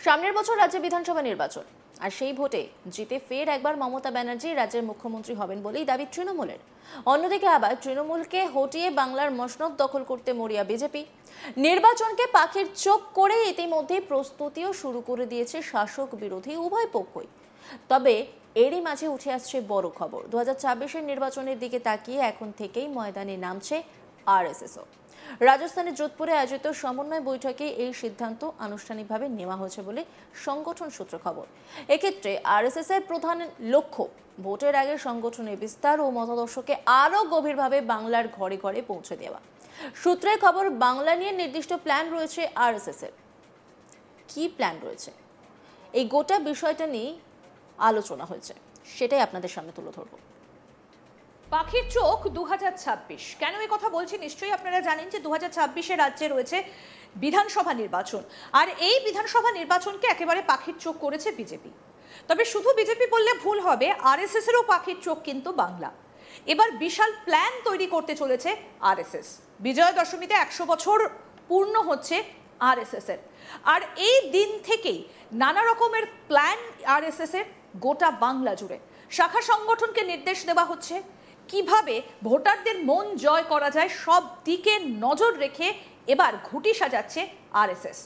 সামনের বছর রাজ্যে বিধানসভা নির্বাচন, আর সেই ভোটে জিতে ফের একবার মমতা ব্যানার্জি রাজ্যের মুখ্যমন্ত্রী হবেন বলেই দাবি তৃণমূলের। অন্যদিকে আবার তৃণমূলকে হটিয়ে বাংলার মসনদ দখল করতে মরিয়া বিজেপি। নির্বাচনকে পাখির চোখ করে ইতিমধ্যে প্রস্তুতিও শুরু করে দিয়েছে শাসক বিরোধী উভয় পক্ষই। তবে এরই মাঝে উঠে আসছে বড় খবর, 2024-এর নির্বাচনের দিকে তাকিয়ে এখন থেকেই ময়দানে নামছে আরএসএসও। রাজস্থানের যোধপুরে আয়োজিত সমন্বয় বৈঠকে এই সিদ্ধান্ত আনুষ্ঠানিকভাবে নেওয়া হয়েছে বলে সংগঠন সূত্র খবর। এক্ষেত্রে আরএসএস এর প্রধান লক্ষ্য ভোটের আগে সংগঠনের বিস্তার ও মতাদর্শকে আরো গভীরভাবে বাংলার ঘরে ঘরে পৌঁছে দেওয়া। সূত্রের খবর, বাংলা নিয়ে নির্দিষ্ট প্ল্যান রয়েছে আরএসএস এর। কি প্ল্যান রয়েছে, এই গোটা বিষয়টা নিয়ে আলোচনা হয়েছে, সেটাই আপনাদের সামনে তুলে ধরবো। পাখির চোখ 2026। কেন এই কথা বলছি নিশ্চয়ই আপনারা জানেন যে 2026-এ রাজ্যে রয়েছে বিধানসভা নির্বাচন, আর এই বিধানসভা নির্বাচনকে একেবারে পাখির চোখ করেছে বিজেপি। তবে শুধু বিজেপি বললে ভুল হবে, আরএসএস এরও পাখির চোখ কিন্তু বাংলা। এবার বিশাল প্ল্যান তৈরি করতে চলেছে আরএসএস। বিজয়া দশমীতে 100 বছর পূর্ণ হচ্ছে আরএসএস এর, আর এই দিন থেকেই নানা রকমের প্ল্যান আরএসএস এর গোটা বাংলা জুড়ে। শাখা সংগঠনকে নির্দেশ দেওয়া হচ্ছে কিভাবে ভোটারদের মন জয় করা যায়, সব দিকে নজর রেখে এবার ঘুঁটি সাজাচ্ছে আরএসএস।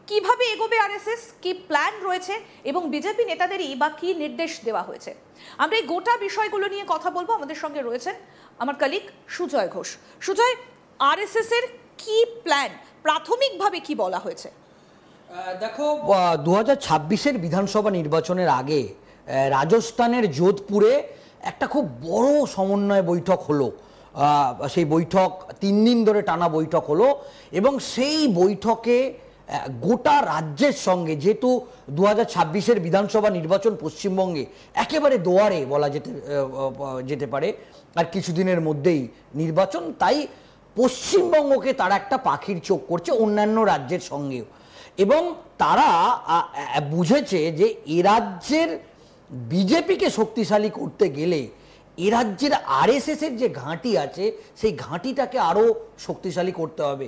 কিভাবে এগোবে আরএসএস, কি প্ল্যান রয়েছে এবং বিজেপি নেতাদেরই বা কি নির্দেশ দেওয়া হয়েছে, আমরা এই গোটা বিষয়গুলো নিয়ে কথা বলবো। আমাদের সঙ্গে রয়েছেন আমার কলিগ সুজয় ঘোষ। সুজয়, আরএসএস এর কি প্ল্যান, প্রাথমিকভাবে কি বলা হয়েছে? দেখো, 2026-এর বিধানসভা নির্বাচনের আগে রাজস্থানের যোধপুরে একটা খুব বড় সমন্বয় বৈঠক হলো। সেই বৈঠক 3 দিন ধরে টানা বৈঠক হলো এবং সেই বৈঠকে গোটা রাজ্যের সঙ্গে, যেহেতু 2026-এর বিধানসভা নির্বাচন পশ্চিমবঙ্গে একেবারে দুয়ারে বলা যেতে পারে, আর কিছুদিনের মধ্যেই নির্বাচন, তাই পশ্চিমবঙ্গকে তারা একটা পাখির চোখ করছে অন্যান্য রাজ্যের সঙ্গেও। এবং তারা বুঝেছে যে এ রাজ্যের বিজেপিকে শক্তিশালী করতে গেলে এ রাজ্যের আরএসএস এর যে ঘাঁটি আছে সেই ঘাঁটিটাকে আরও শক্তিশালী করতে হবে।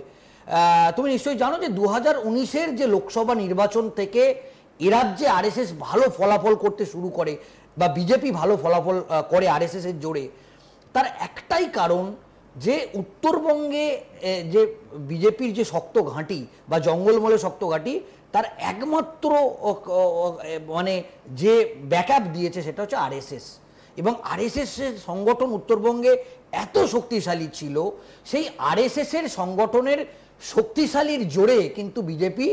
তুমি নিশ্চয়ই জানো যে 2019-এর যে লোকসভা নির্বাচন থেকে এ রাজ্যে আরএসএস ভালো ফলাফল করতে শুরু করে বা বিজেপি ভালো ফলাফল করে আরএসএস এর জোরে, তার একটাই কারণ যে উত্তরবঙ্গে যে বিজেপির যে শক্ত ঘাঁটি বা জঙ্গলমহলে শক্ত ঘাঁটি, তার একমাত্র মানে যে ব্যাকআপ দিয়েছে সেটা হচ্ছে আরএসএস। এবং আরএসএস এর সংগঠন উত্তরবঙ্গে এত শক্তিশালী ছিল, সেই আরএসএস এর সংগঠনের শক্তিশালীর জোরে কিন্তু বিজেপি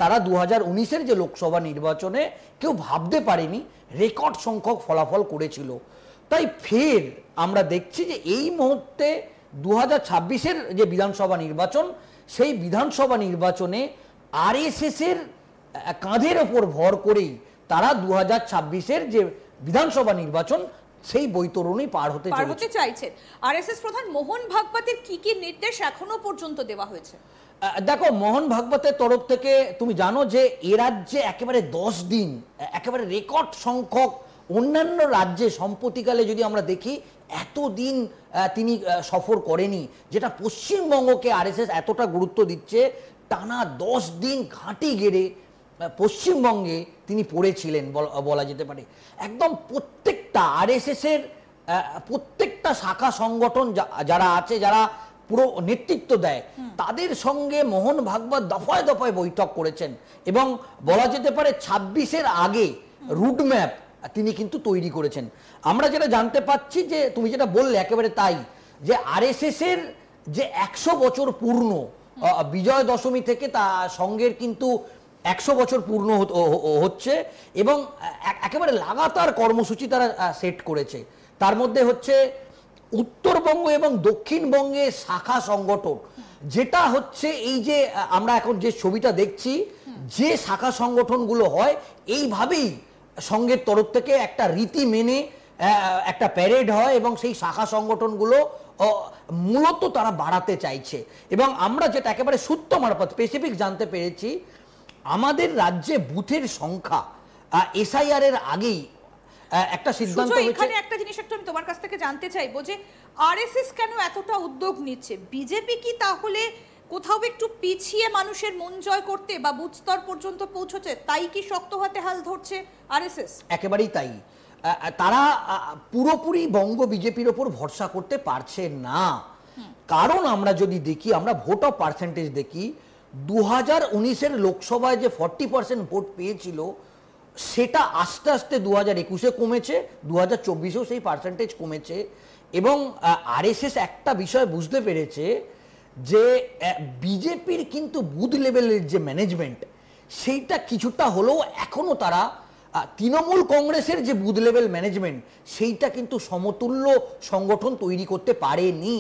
তারা 2019-এর যে লোকসভা নির্বাচনে কেউ ভাবতে পারেনি রেকর্ড সংখ্যক ফলাফল করেছিল। তাই ফের আমরা দেখছি যে এই মুহূর্তে 2026-এর যে বিধানসভা নির্বাচন, সেই বিধানসভা নির্বাচনে আরএসএস এর কাঁধের ওপর ভর করেই তারা 2026-এর যে বিধানসভা নির্বাচন সেই বৈতরণী পার হতে চাইছেন। আরএসএস প্রধান মোহন ভাগবতের কি কি নির্দেশ এখনো পর্যন্ত দেওয়া হয়েছে? দেখো, মোহন ভাগবতের তরফ থেকে তুমি জানো যে এ রাজ্যে একেবারে 10 দিন একেবারে রেকর্ড সংখ্যক, অন্যান্য রাজ্যে সম্প্রতিকালে যদি আমরা দেখি এতদিন তিনি সফর করেনি, যেটা পশ্চিমবঙ্গকে আরএসএস এতটা গুরুত্ব দিচ্ছে। টানা 10 দিন ঘাঁটি গেড়ে পশ্চিমবঙ্গে তিনি পড়েছিলেন বলা যেতে পারে। একদম প্রত্যেকটা আরএসএস এর প্রত্যেকটা শাখা সংগঠন যারা আছে, যারা পুরো নেতৃত্ব দেয়, তাদের সঙ্গে মোহন ভাগবত দফায় দফায় বৈঠক করেছেন এবং বলা যেতে পারে 26-এর আগে রুটম্যাপ তিনি কিন্তু তৈরি করেছেন। আমরা যেটা জানতে পাচ্ছি, যে তুমি যেটা বললে একেবারে তাই, যে আরএসএস এর যে 100 বছর পূর্ণ, বিজয় দশমী থেকে তা সঙ্গের কিন্তু 100 বছর পূর্ণ হচ্ছে এবং একেবারে লাগাতার কর্মসূচি তারা সেট করেছে। তার মধ্যে হচ্ছে উত্তরবঙ্গ এবং দক্ষিণবঙ্গে শাখা সংগঠন, যেটা হচ্ছে এই যে আমরা এখন যে ছবিটা দেখছি, যে শাখা সংগঠনগুলো হয় এইভাবেই সঙ্গের তরফ থেকে একটা রীতি মেনে একটা প্যারেড হয় এবং সেই শাখা সংগঠনগুলো মূলত তারা বাড়াতে চাইছে। এবং আমরা যেটা একেবারে সূত্র মারফত স্পেসিফিক জানতে পেরেছি, আমাদের রাজ্যে বুথের সংখ্যা এসআইআর এর আগেই একটা সিদ্ধান্ত হয়েছে। এখানে একটা জিনিস একটু আমি তোমার কাছ থেকে জানতে চাইবো যে আরএসএস কেন এতটা উদ্যোগ নিচ্ছে? বিজেপি কি তাহলে কোথাও একটু পিছিয়ে মানুষের মন জয় করতে বা বুথ স্তর পর্যন্ত পৌঁছচ্ছে, তাই কি শক্ত হাতে হাল ধরছে আরএসএস? একেবারেই তাই। তারা পুরোপুরি বঙ্গ বিজেপির ওপর ভরসা করতে পারছে না। কারণ আমরা যদি দেখি, আমরা ভোট অফ পার্সেন্টেজ দেখি, 2019-এর লোকসভায় যে 40% ভোট পেয়েছিল সেটা আস্তে আস্তে 2021-এ কমেছে, 2024-এও সেই পার্সেন্টেজ কমেছে। এবং আরএসএস একটা বিষয় বুঝতে পেরেছে যে বিজেপির কিন্তু বুথ লেভেলের যে ম্যানেজমেন্ট সেইটা কিছুটা হলেও এখনো তারা তৃণমূল কংগ্রেসের যে বুথ লেভেল ম্যানেজমেন্ট সেইটা কিন্তু সমতুল্য সংগঠন তৈরি করতে পারেনি।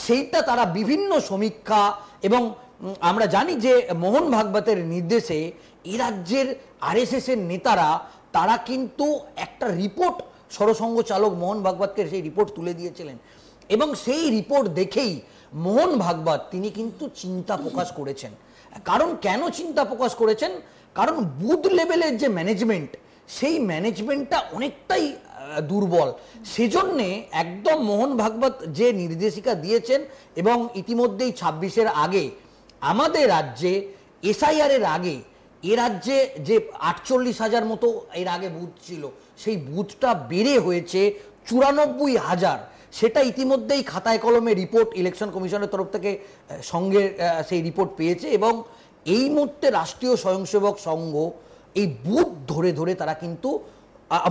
সেইটা তারা বিভিন্ন সমীক্ষা, এবং আমরা জানি যে মোহন ভাগবতের নির্দেশে এ রাজ্যের আরএসএস এর নেতারা তারা কিন্তু একটা রিপোর্ট সরসংঘ চালক মোহন ভাগবতকে সেই রিপোর্ট তুলে দিয়েছিলেন, এবং সেই রিপোর্ট দেখেই মোহন ভাগবত তিনি কিন্তু চিন্তা প্রকাশ করেছেন। কারণ কেন চিন্তা প্রকাশ করেছেন? কারণ বুথ লেভেলের যে ম্যানেজমেন্ট সেই ম্যানেজমেন্টটা অনেকটাই দুর্বল। সেজন্যে একদম মোহন ভাগবত যে নির্দেশিকা দিয়েছেন, এবং ইতিমধ্যেই 26-এর আগে আমাদের রাজ্যে এসআইআর এর আগে এ রাজ্যে যে 48,000 মতো এর আগে বুথ ছিল সেই বুথটা বেড়ে হয়েছে 94,000। সেটা ইতিমধ্যেই খাতায় কলমে রিপোর্ট ইলেকশন কমিশনের তরফ থেকে সঙ্গে সেই রিপোর্ট পেয়েছে, এবং এই মুহূর্তে রাষ্ট্রীয় স্বয়ংসেবক সংঘ এই বুথ ধরে ধরে তারা কিন্তু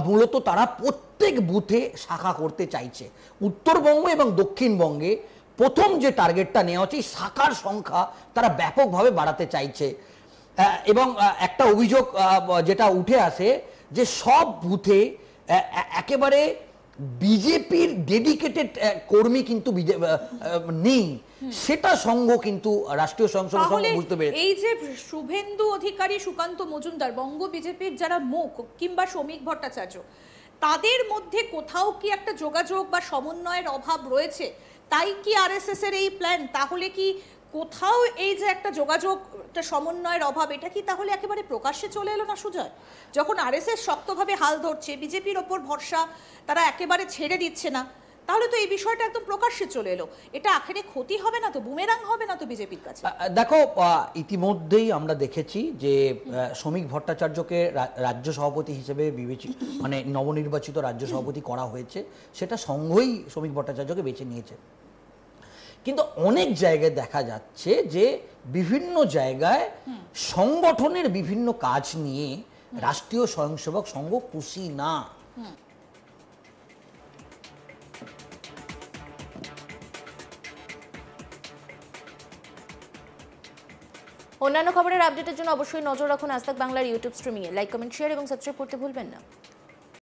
মূলত তারা প্রত্যেক বুথে শাখা করতে চাইছে। উত্তরবঙ্গ এবং দক্ষিণবঙ্গে প্রথম যে টার্গেটটা নেওয়া হচ্ছে, শাখার সংখ্যা তারা ব্যাপকভাবে বাড়াতে চাইছে। এবং একটা অভিযোগ যেটা উঠে আসে যে সব বুথে একেবারে বিজেপির ডেডিকেটেড কর্মী কিন্তু নেই, সেটা সংঘ কিন্তু রাষ্ট্রীয় স্বয়ংসেবক সংঘ বুঝতে পেরেছে। এই যে শুভেন্দু অধিকারী, সুকান্ত মজুমদার বঙ্গ বিজেপির যারা মুখ, কিংবা শ্রমিক ভট্টাচার্য, তাদের মধ্যে কোথাও কি একটা যোগাযোগ বা সমন্বয়ের অভাব রয়েছে? তাই কি আরএসএস এর এই প্ল্যান? তাহলে কি কোথাও এই যে একটা যোগাযোগ, একটা সমন্বয়ের অভাব, এটা কি তাহলে একেবারে প্রকাশ্যে চলে এলো না সুজয়? যখন আরএসএস শক্তভাবে হাল ধরছে, বিজেপির ওপর ভরসা তারা একেবারে ছেড়ে দিচ্ছে না, তাহলে তো এই বিষয়টা একদম প্রকাশ্যে চলে এলো। এটা আখেরে ক্ষতি হবে না তো, বুমেরাং হবে না তো বিজেপির কাছে? দেখো, ইতিমধ্যেই আমরা দেখেছি যে শ্রমিক ভট্টাচার্যকে রাজ্য সভাপতি হিসেবে মানে নবনির্বাচিত রাজ্য সভাপতি করা হয়েছে, সেটা সংঘই শ্রমিক ভট্টাচার্যকে বেছে নিয়েছে। কিন্তু অনেক জায়গায় দেখা যাচ্ছে যে বিভিন্ন জায়গায় সংগঠনের বিভিন্ন কাজ নিয়ে রাষ্ট্রীয় স্বয়ংসেবক সংঘ খুশি না। অন্যান্য খবরের আপডেটের জন্য অবশ্যই নজর রাখুন আজ তাক বাংলার ইউটিউব স্ট্রিমিংয়ে। লাইক, কমেন্ট, শেয়ার এবং সাবস্ক্রাইব করতে ভুলবেন না।